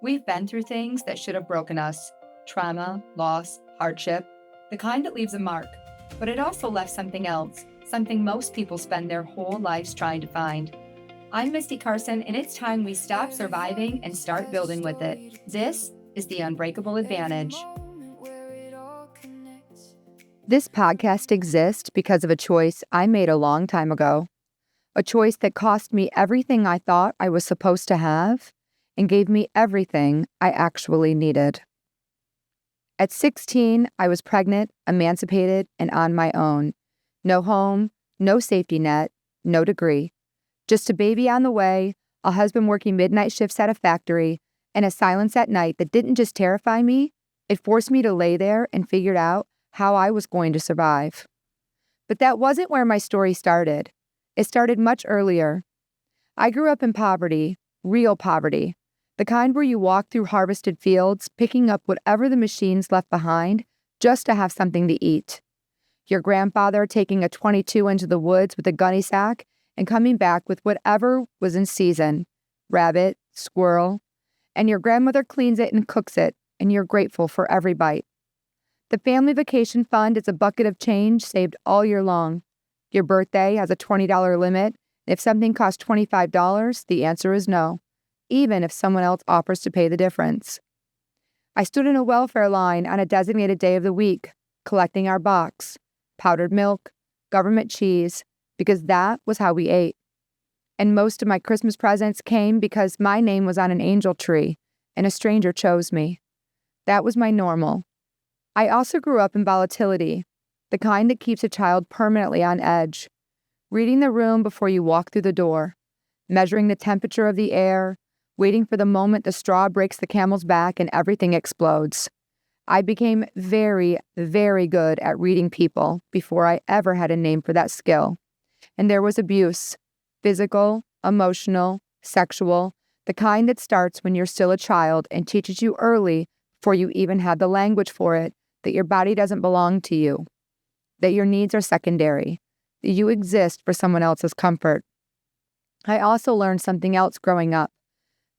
We've been through things that should have broken us. Trauma, loss, hardship, the kind that leaves a mark. But it also left something else, something most people spend their whole lives trying to find. I'm Misty Carson, and it's time we stop surviving and start building with it. This is the Unbreakable Advantage. This podcast exists because of a choice I made a long time ago. A choice that cost me everything I thought I was supposed to have and gave me everything I actually needed. At 16, I was pregnant, emancipated, and on my own. No home, no safety net, no degree. Just a baby on the way, a husband working midnight shifts at a factory, and a silence at night that didn't just terrify me, it forced me to lay there and figure out how I was going to survive. But that wasn't where my story started. It started much earlier. I grew up in poverty, real poverty, the kind where you walk through harvested fields, picking up whatever the machines left behind just to have something to eat. Your grandfather taking a .22 into the woods with a gunny sack and coming back with whatever was in season, rabbit, squirrel, and your grandmother cleans it and cooks it, and you're grateful for every bite. The family vacation fund is a bucket of change saved all year long. Your birthday has a $20 limit. If something costs $25, the answer is no, even if someone else offers to pay the difference. I stood in a welfare line on a designated day of the week, collecting our box, powdered milk, government cheese, because that was how we ate. And most of my Christmas presents came because my name was on an angel tree and a stranger chose me. That was my normal. I also grew up in volatility, the kind that keeps a child permanently on edge. Reading the room before you walk through the door, measuring the temperature of the air, waiting for the moment the straw breaks the camel's back and everything explodes. I became very, very good at reading people before I ever had a name for that skill. And there was abuse, physical, emotional, sexual, the kind that starts when you're still a child and teaches you early, before you even have the language for it, that your body doesn't belong to you, that your needs are secondary, that you exist for someone else's comfort. I also learned something else growing up.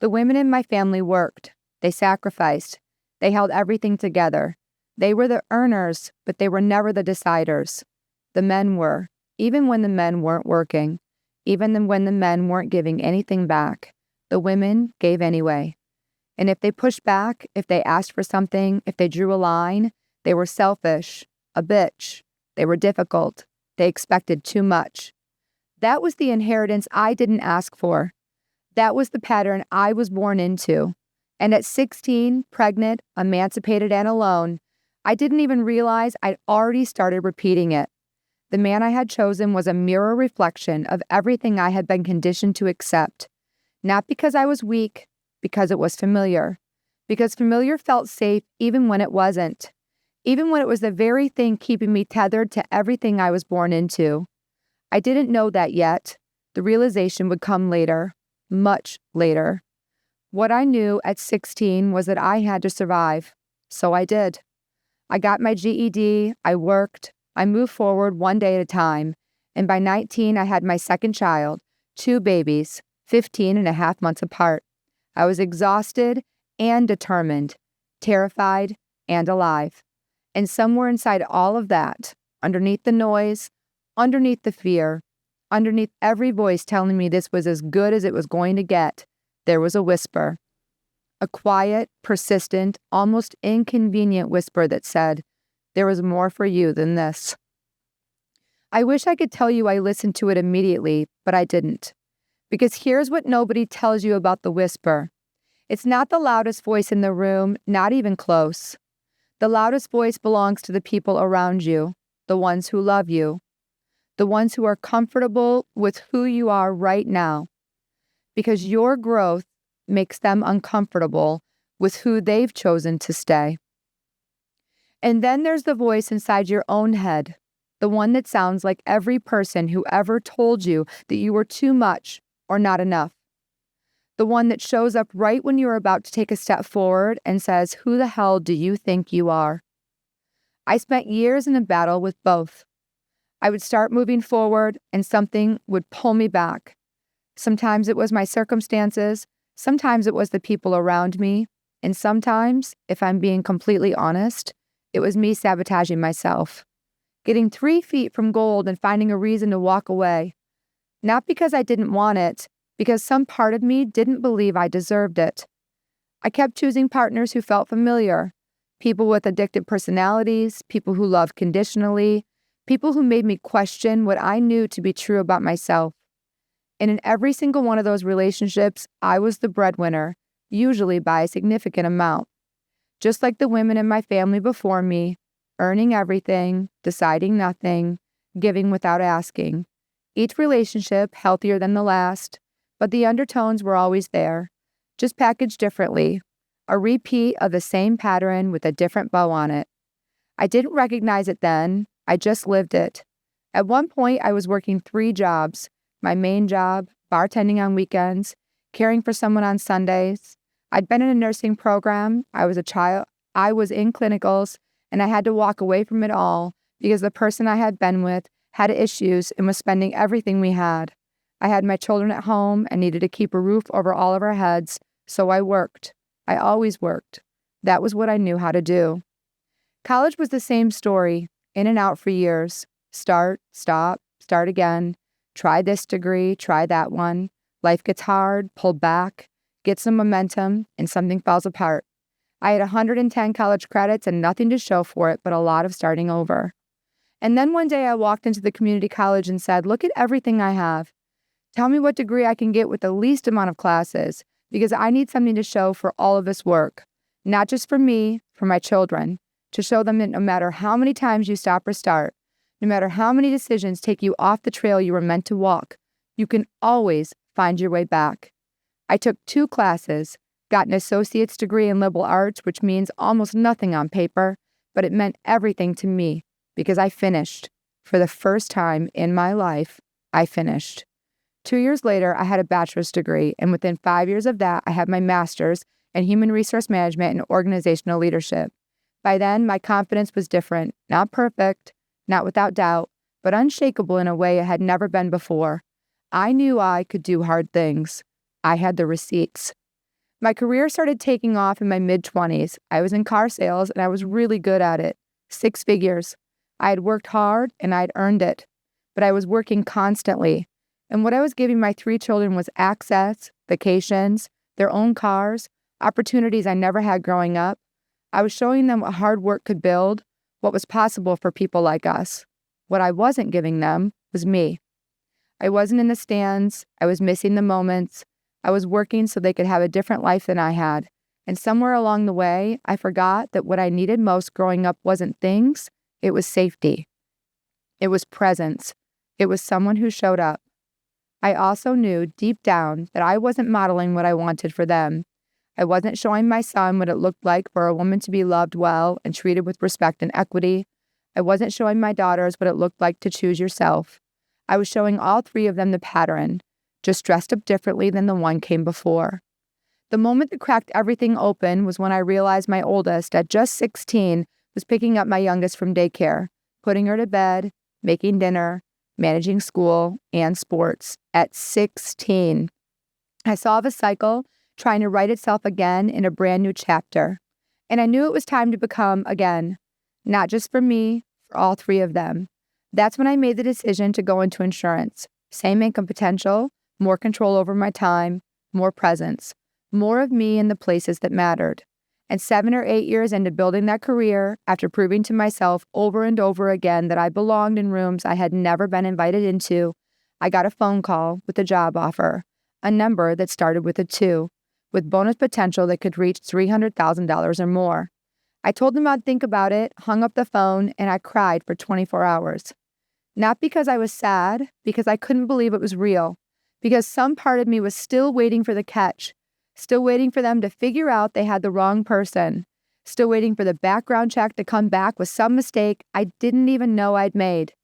The women in my family worked. They sacrificed. They held everything together. They were the earners, but they were never the deciders. The men were, even when the men weren't working, even when the men weren't giving anything back. The women gave anyway. And if they pushed back, if they asked for something, if they drew a line, they were selfish, a bitch. They were difficult. They expected too much. That was the inheritance I didn't ask for. That was the pattern I was born into. And at 16, pregnant, emancipated, and alone, I didn't even realize I'd already started repeating it. The man I had chosen was a mirror reflection of everything I had been conditioned to accept. Not because I was weak, because it was familiar. Because familiar felt safe even when it wasn't. Even when it was the very thing keeping me tethered to everything I was born into. I didn't know that yet. The realization would come later, much later. What I knew at 16 was that I had to survive. So I did. I got my GED, I worked, I moved forward one day at a time, and by 19 I had my second child, 2 babies, 15 and a half months apart. I was exhausted and determined, terrified and alive. And somewhere inside all of that, underneath the noise, underneath the fear, underneath every voice telling me this was as good as it was going to get, there was a whisper. A quiet, persistent, almost inconvenient whisper that said, there was more for you than this. I wish I could tell you I listened to it immediately, but I didn't. Because here's what nobody tells you about the whisper. It's not the loudest voice in the room, not even close. The loudest voice belongs to the people around you, the ones who love you, the ones who are comfortable with who you are right now, because your growth makes them uncomfortable with who they've chosen to stay. And then there's the voice inside your own head, the one that sounds like every person who ever told you that you were too much or not enough. The one that shows up right when you're about to take a step forward and says, who the hell do you think you are? I spent years in a battle with both. I would start moving forward and something would pull me back. Sometimes it was my circumstances, Sometimes it was the people around me, and sometimes, if I'm being completely honest, it was me sabotaging myself. Getting 3 feet from gold and finding a reason to walk away. Not because I didn't want it, because some part of me didn't believe I deserved it. I kept choosing partners who felt familiar, people with addictive personalities, people who loved conditionally, people who made me question what I knew to be true about myself. And in every single one of those relationships, I was the breadwinner, usually by a significant amount. Just like the women in my family before me, earning everything, deciding nothing, giving without asking. Each relationship healthier than the last, but the undertones were always there, just packaged differently, a repeat of the same pattern with a different bow on it. I didn't recognize it then, I just lived it. At one point, I was working 3 jobs, my main job, bartending on weekends, caring for someone on Sundays. I'd been in a nursing program, I was in clinicals, and I had to walk away from it all because the person I had been with had issues and was spending everything we had. I had my children at home and needed to keep a roof over all of our heads, so I worked. I always worked. That was what I knew how to do. College was the same story, in and out for years. Start, stop, start again. Try this degree, try that one. Life gets hard, pull back, get some momentum, and something falls apart. I had 110 college credits and nothing to show for it but a lot of starting over. And then one day I walked into the community college and said, look at everything I have. Tell me what degree I can get with the least amount of classes, because I need something to show for all of this work. Not just for me, for my children, to show them that no matter how many times you stop or start, no matter how many decisions take you off the trail you were meant to walk, you can always find your way back. I took 2 classes, got an associate's degree in liberal arts, which means almost nothing on paper, but it meant everything to me because I finished. For the first time in my life, I finished. 2 years later, I had a bachelor's degree, and within 5 years of that, I had my master's in human resource management and organizational leadership. By then, my confidence was different, not perfect, not without doubt, but unshakable in a way it had never been before. I knew I could do hard things. I had the receipts. My career started taking off in my mid-20s. I was in car sales, and I was really good at it. 6 figures. I had worked hard, and I'd earned it. But I was working constantly. And what I was giving my 3 children was access, vacations, their own cars, opportunities I never had growing up. I was showing them what hard work could build, what was possible for people like us. What I wasn't giving them was me. I wasn't in the stands. I was missing the moments. I was working so they could have a different life than I had. And somewhere along the way, I forgot that what I needed most growing up wasn't things, it was safety. It was presence. It was someone who showed up. I also knew deep down that I wasn't modeling what I wanted for them. I wasn't showing my son what it looked like for a woman to be loved well and treated with respect and equity. I wasn't showing my daughters what it looked like to choose yourself. I was showing all 3 of them the pattern, just dressed up differently than the one came before. The moment that cracked everything open was when I realized my oldest, at just 16, was picking up my youngest from daycare, putting her to bed, making dinner, managing school and sports at 16. I saw the cycle trying to write itself again in a brand new chapter. And I knew it was time to become again, not just for me, for all 3 of them. That's when I made the decision to go into insurance. Same income potential, more control over my time, more presence, more of me in the places that mattered. And 7 or 8 years into building that career, after proving to myself over and over again that I belonged in rooms I had never been invited into, I got a phone call with a job offer, a number that started with a 2, with bonus potential that could reach $300,000 or more. I told them I'd think about it, hung up the phone, and I cried for 24 hours. Not because I was sad, because I couldn't believe it was real, because some part of me was still waiting for the catch, still waiting for them to figure out they had the wrong person, still waiting for the background check to come back with some mistake I didn't even know I'd made.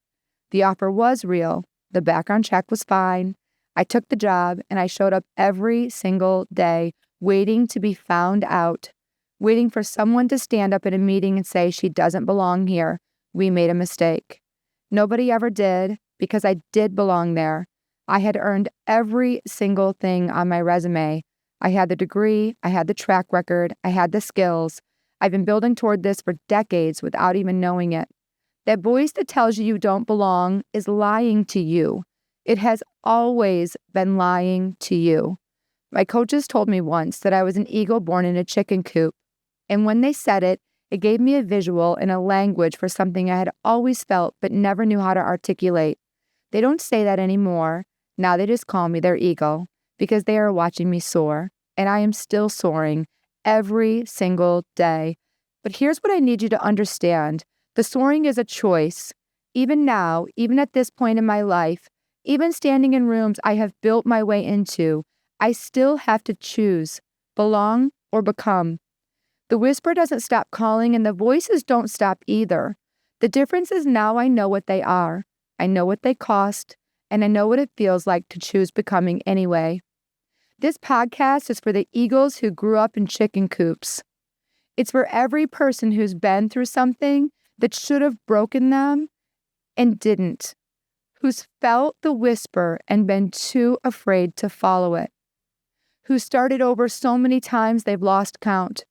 The offer was real. The background check was fine. I took the job, and I showed up every single day, waiting to be found out, waiting for someone to stand up in a meeting and say she doesn't belong here. We made a mistake. Nobody ever did, because I did belong there. I had earned every single thing on my resume. I had the degree, I had the track record, I had the skills. I've been building toward this for decades without even knowing it. That voice that tells you don't belong is lying to you. It has always been lying to you. My coaches told me once that I was an eagle born in a chicken coop. And when they said it, it gave me a visual and a language for something I had always felt but never knew how to articulate. They don't say that anymore. Now they just call me their eagle because they are watching me soar. And I am still soaring every single day. But here's what I need you to understand. The soaring is a choice. Even now, even at this point in my life, even standing in rooms I have built my way into, I still have to choose, belong or become. The whisper doesn't stop calling and the voices don't stop either. The difference is now I know what they are. I know what they cost, and I know what it feels like to choose becoming anyway. This podcast is for the eagles who grew up in chicken coops. It's for every person who's been through something that should have broken them and didn't, who's felt the whisper and been too afraid to follow it, who started over so many times they've lost count,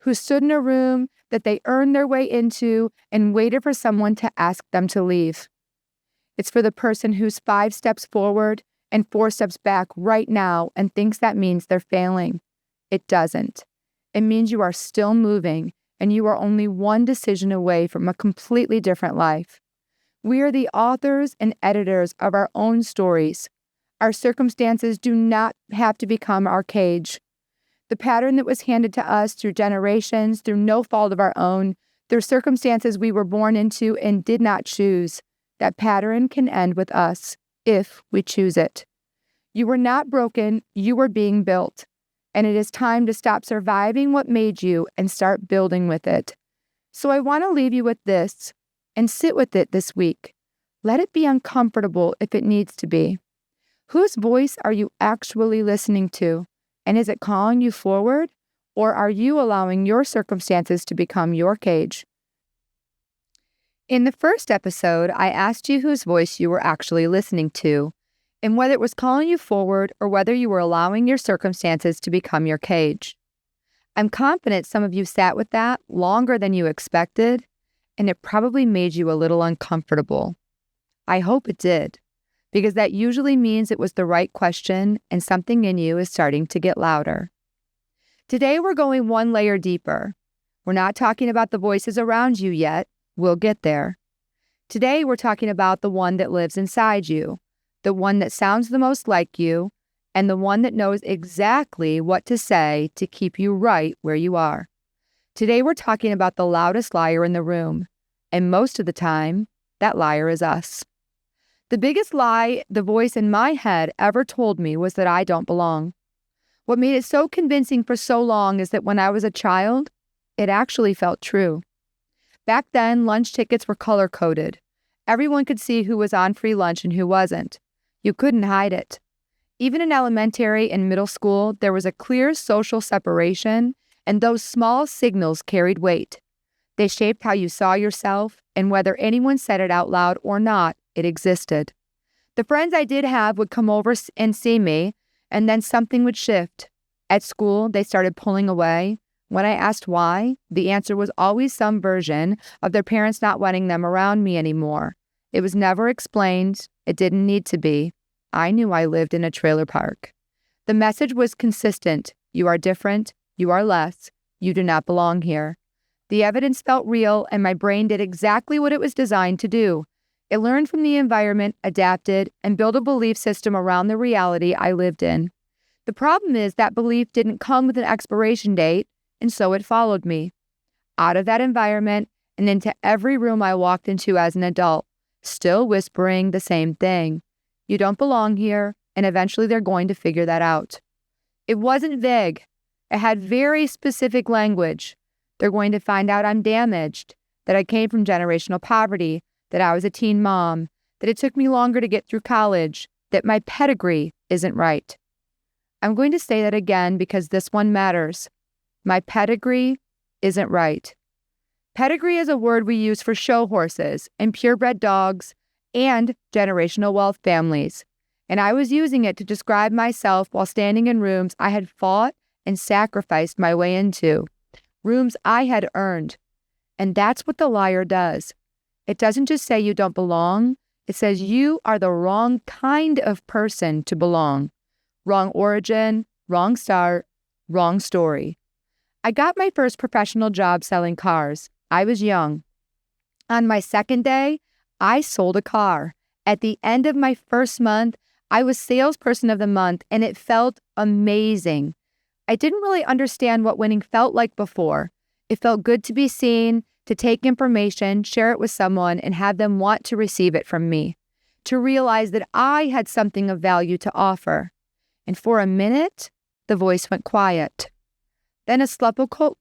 who stood in a room that they earned their way into and waited for someone to ask them to leave. It's for the person who's 5 steps forward and 4 steps back right now and thinks that means they're failing. It doesn't. It means you are still moving and you are only one decision away from a completely different life. We are the authors and editors of our own stories. Our circumstances do not have to become our cage. The pattern that was handed to us through generations, through no fault of our own, through circumstances we were born into and did not choose, that pattern can end with us if we choose it. You were not broken, you were being built. And it is time to stop surviving what made you and start building with it. So I want to leave you with this and sit with it this week. Let it be uncomfortable if it needs to be. Whose voice are you actually listening to? And is it calling you forward? Or are you allowing your circumstances to become your cage? In the first episode, I asked you whose voice you were actually listening to, and whether it was calling you forward or whether you were allowing your circumstances to become your cage. I'm confident some of you sat with that longer than you expected, and it probably made you a little uncomfortable. I hope it did, because that usually means it was the right question and something in you is starting to get louder. Today we're going one layer deeper. We're not talking about the voices around you yet. We'll get there. Today we're talking about the one that lives inside you, the one that sounds the most like you, and the one that knows exactly what to say to keep you right where you are. Today we're talking about the loudest liar in the room, and most of the time, that liar is us. The biggest lie the voice in my head ever told me was that I don't belong. What made it so convincing for so long is that when I was a child, it actually felt true. Back then, lunch tickets were color-coded. Everyone could see who was on free lunch and who wasn't. You couldn't hide it. Even in elementary and middle school, there was a clear social separation, and those small signals carried weight. They shaped how you saw yourself, and whether anyone said it out loud or not, it existed. The friends I did have would come over and see me, and then something would shift. At school, they started pulling away. When I asked why, the answer was always some version of their parents not wanting them around me anymore. It was never explained. It didn't need to be. I knew I lived in a trailer park. The message was consistent. You are different. You are less. You do not belong here. The evidence felt real, and my brain did exactly what it was designed to do. It learned from the environment, adapted, and built a belief system around the reality I lived in. The problem is that belief didn't come with an expiration date, and so it followed me. Out of that environment and into every room I walked into as an adult, still whispering the same thing. You don't belong here, and eventually they're going to figure that out. It wasn't vague. It had very specific language. They're going to find out I'm damaged, that I came from generational poverty, that I was a teen mom, that it took me longer to get through college, that my pedigree isn't right. I'm going to say that again because this one matters. My pedigree isn't right. Pedigree is a word we use for show horses and purebred dogs and generational wealth families. and I was using it to describe myself while standing in rooms I had fought and sacrificed my way into, rooms I had earned. And that's what the liar does. It doesn't just say you don't belong. It says you are the wrong kind of person to belong. Wrong origin, wrong start, wrong story. I got my first professional job selling cars. I was young. On my second day, I sold a car. At the end of my first month, I was salesperson of the month, and it felt amazing. I didn't really understand what winning felt like before. It felt good to be seen, to take information, share it with someone, and have them want to receive it from me, to realize that I had something of value to offer. And for a minute, the voice went quiet. Then a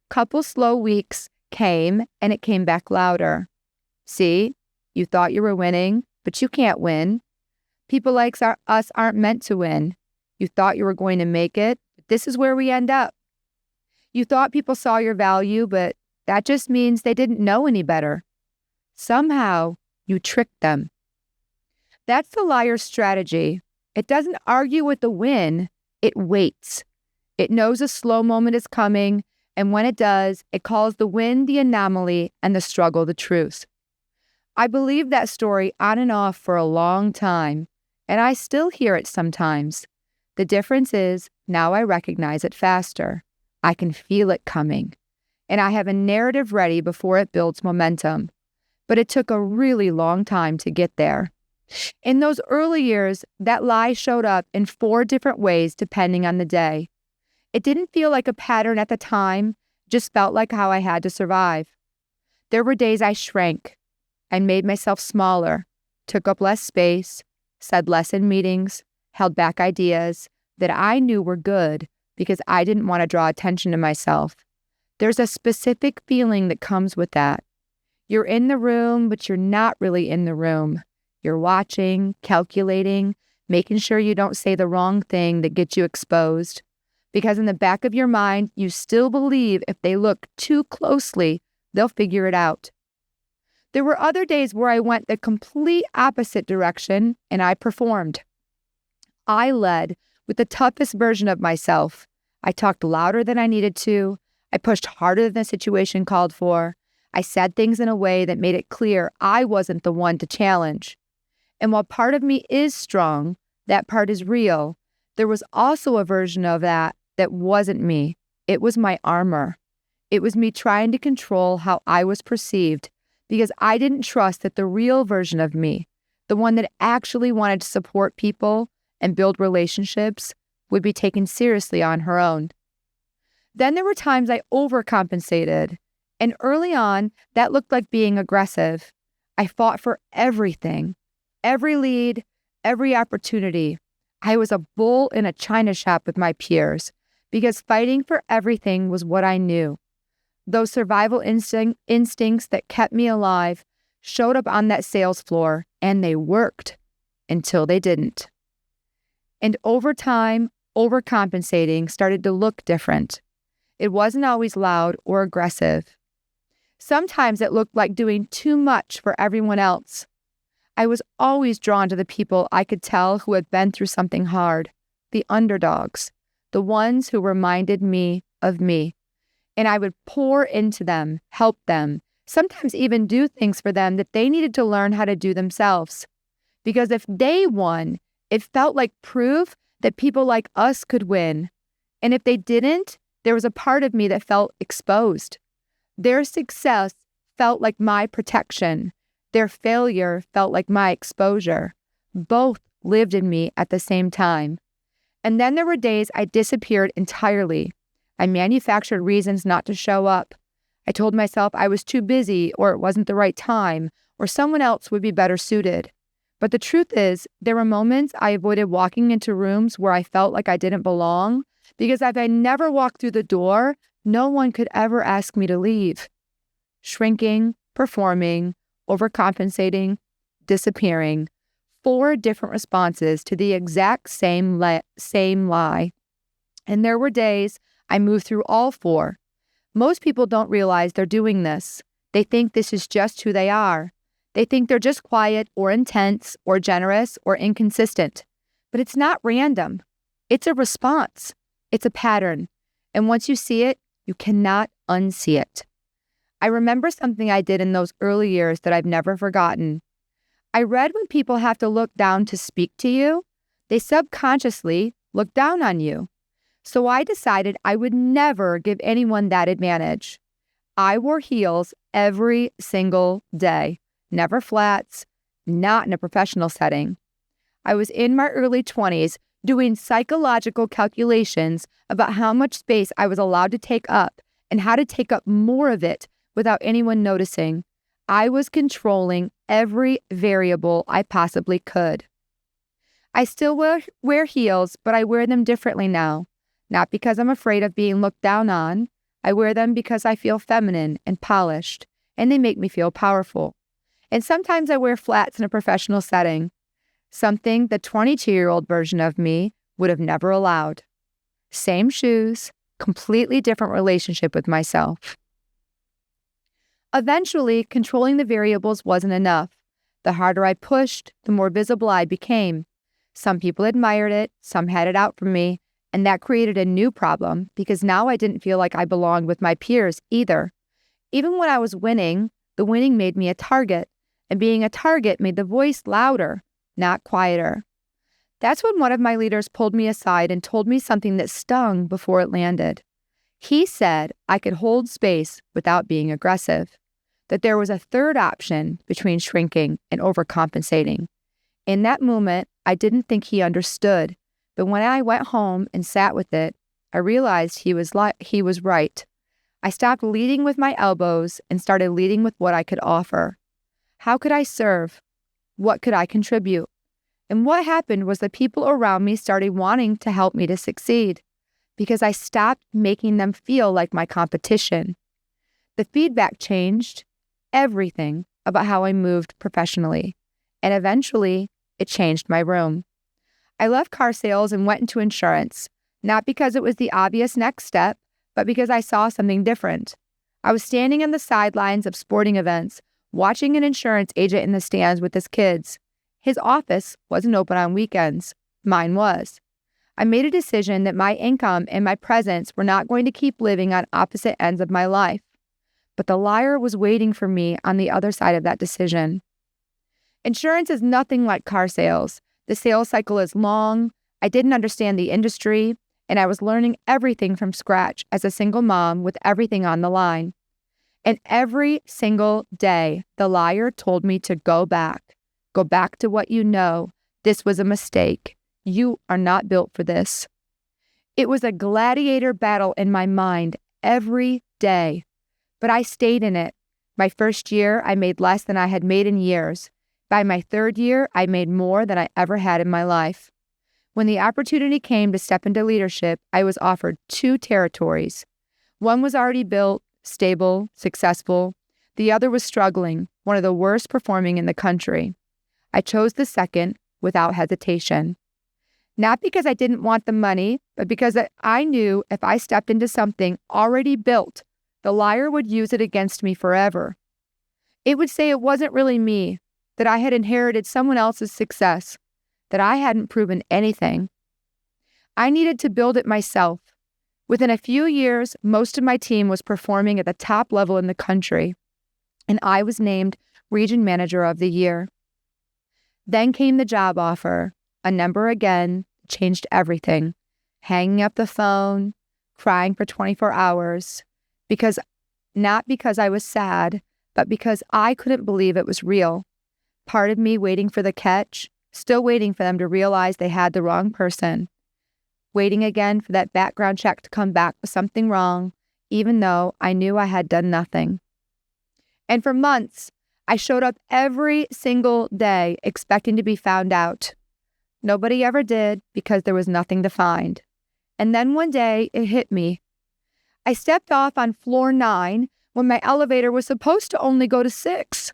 couple slow weeks came, and it came back louder. See, you thought you were winning, but you can't win. People like us aren't meant to win. You thought you were going to make it, but this is where we end up. You thought people saw your value, but that just means they didn't know any better. Somehow, you tricked them. That's the liar's strategy. It doesn't argue with the win, it waits. It knows a slow moment is coming, and when it does, it calls the win the anomaly and the struggle the truth. I believed that story on and off for a long time, and I still hear it sometimes. The difference is, now I recognize it faster. I can feel it coming, and I have a narrative ready before it builds momentum. But it took a really long time to get there. In those early years, that lie showed up in 4 different ways depending on the day. It didn't feel like a pattern at the time, just felt like how I had to survive. There were days I shrank. I made myself smaller, took up less space, said less in meetings, held back ideas that I knew were good because I didn't want to draw attention to myself. There's a specific feeling that comes with that. You're in the room, but you're not really in the room. You're watching, calculating, making sure you don't say the wrong thing that gets you exposed. Because in the back of your mind, you still believe if they look too closely, they'll figure it out. There were other days where I went the complete opposite direction and I performed. I led with the toughest version of myself. I talked louder than I needed to. I pushed harder than the situation called for. I said things in a way that made it clear I wasn't the one to challenge. And while part of me is strong, that part is real, there was also a version of that wasn't me. It was my armor. It was me trying to control how I was perceived because I didn't trust that the real version of me, the one that actually wanted to support people and build relationships, would be taken seriously on her own. Then there were times I overcompensated, and early on, that looked like being aggressive. I fought for everything, every lead, every opportunity. I was a bull in a china shop with my peers because fighting for everything was what I knew. Those survival instincts that kept me alive showed up on that sales floor, and they worked until they didn't. And over time, overcompensating started to look different. It wasn't always loud or aggressive. Sometimes it looked like doing too much for everyone else. I was always drawn to the people I could tell who had been through something hard, the underdogs, the ones who reminded me of me. And I would pour into them, help them, sometimes even do things for them that they needed to learn how to do themselves. Because if they won, it felt like proof that people like us could win. And if they didn't, there was a part of me that felt exposed. Their success felt like my protection. Their failure felt like my exposure. Both lived in me at the same time. And then there were days I disappeared entirely. I manufactured reasons not to show up. I told myself I was too busy, or it wasn't the right time, or someone else would be better suited. But the truth is, there were moments I avoided walking into rooms where I felt like I didn't belong, because if I never walked through the door, no one could ever ask me to leave. Shrinking, performing, overcompensating, disappearing. 4 different responses to the exact same lie. And there were days I moved through all 4. Most people don't realize they're doing this. They think this is just who they are. They think they're just quiet or intense or generous or inconsistent. But it's not random. It's a response. It's a pattern. And once you see it, you cannot unsee it. I remember something I did in those early years that I've never forgotten. I read when people have to look down to speak to you, they subconsciously look down on you. So I decided I would never give anyone that advantage. I wore heels every single day, never flats, not in a professional setting. I was in my early 20s doing psychological calculations about how much space I was allowed to take up and how to take up more of it without anyone noticing. I was controlling every variable I possibly could. I still wear heels, but I wear them differently now. Not because I'm afraid of being looked down on. I wear them because I feel feminine and polished, and they make me feel powerful. And sometimes I wear flats in a professional setting, something the 22-year-old version of me would have never allowed. Same shoes, completely different relationship with myself. Eventually, controlling the variables wasn't enough. The harder I pushed, the more visible I became. Some people admired it, some had it out for me, and that created a new problem because now I didn't feel like I belonged with my peers either. Even when I was winning, the winning made me a target, and being a target made the voice louder, not quieter. That's when one of my leaders pulled me aside and told me something that stung before it landed. He said I could hold space without being aggressive, that there was a third option between shrinking and overcompensating. In that moment, I didn't think he understood, but when I went home and sat with it, I realized he was right. I stopped leading with my elbows and started leading with what I could offer. How could I serve? What could I contribute? And what happened was the people around me started wanting to help me to succeed because I stopped making them feel like my competition. The feedback changed everything about how I moved professionally, and eventually it changed my room. I left car sales and went into insurance, not because it was the obvious next step, but because I saw something different. I was standing on the sidelines of sporting events, watching an insurance agent in the stands with his kids. His office wasn't open on weekends. Mine was. I made a decision that my income and my presence were not going to keep living on opposite ends of my life. But the liar was waiting for me on the other side of that decision. Insurance is nothing like car sales. The sales cycle is long. I didn't understand the industry, and I was learning everything from scratch as a single mom with everything on the line. And every single day, the liar told me to go back to what you know. This was a mistake. You are not built for this. It was a gladiator battle in my mind every day, but I stayed in it. My first year, I made less than I had made in years. By my third year, I made more than I ever had in my life. When the opportunity came to step into leadership, I was offered 2 territories. One was already built, stable, successful. The other was struggling, one of the worst performing in the country. I chose the second without hesitation. Not because I didn't want the money, but because I knew if I stepped into something already built, the liar would use it against me forever. It would say it wasn't really me, that I had inherited someone else's success, that I hadn't proven anything. I needed to build it myself. Within a few years, most of my team was performing at the top level in the country, and I was named Region Manager of the Year. Then came the job offer. A number again changed everything. Hanging up the phone, crying for 24 hours, not because I was sad, but because I couldn't believe it was real. Part of me waiting for the catch, still waiting for them to realize they had the wrong person. Waiting again for that background check to come back with something wrong, even though I knew I had done nothing. And for months, I showed up every single day expecting to be found out. Nobody ever did because there was nothing to find. And then one day it hit me. I stepped off on floor 9 when my elevator was supposed to only go to 6.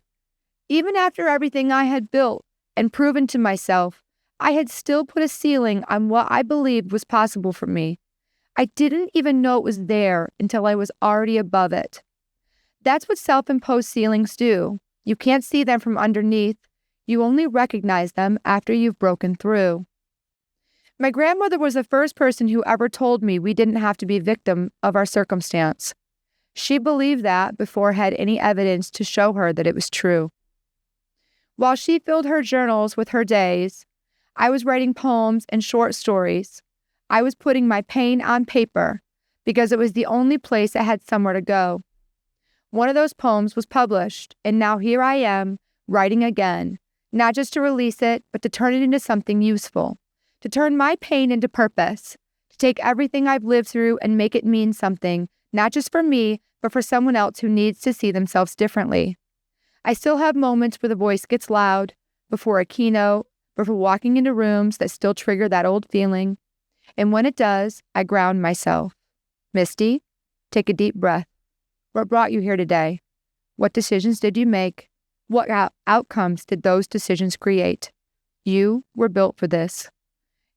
Even after everything I had built and proven to myself, I had still put a ceiling on what I believed was possible for me. I didn't even know it was there until I was already above it. That's what self-imposed ceilings do. You can't see them from underneath. You only recognize them after you've broken through. My grandmother was the first person who ever told me we didn't have to be victim of our circumstance. She believed that before had any evidence to show her that it was true. While she filled her journals with her days, I was writing poems and short stories. I was putting my pain on paper because it was the only place that had somewhere to go. One of those poems was published, and now here I am, writing again, not just to release it, but to turn it into something useful, to turn my pain into purpose, to take everything I've lived through and make it mean something, not just for me, but for someone else who needs to see themselves differently. I still have moments where the voice gets loud, before a keynote, before walking into rooms that still trigger that old feeling. And when it does, I ground myself. Misty, take a deep breath. What brought you here today? What decisions did you make? What outcomes did those decisions create? You were built for this.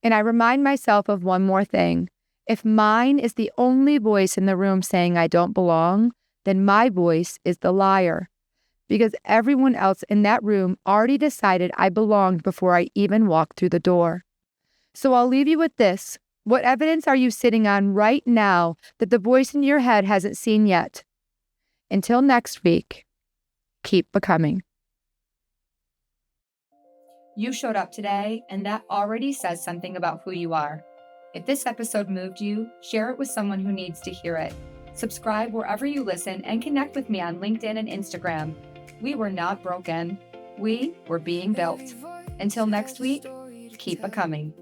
And I remind myself of one more thing. If mine is the only voice in the room saying I don't belong, then my voice is the liar. Because everyone else in that room already decided I belonged before I even walked through the door. So I'll leave you with this. What evidence are you sitting on right now that the voice in your head hasn't seen yet? Until next week, keep becoming. You showed up today, and that already says something about who you are. If this episode moved you, share it with someone who needs to hear it. Subscribe wherever you listen and connect with me on LinkedIn and Instagram. We were not broken. We were being built. Until next week, keep becoming.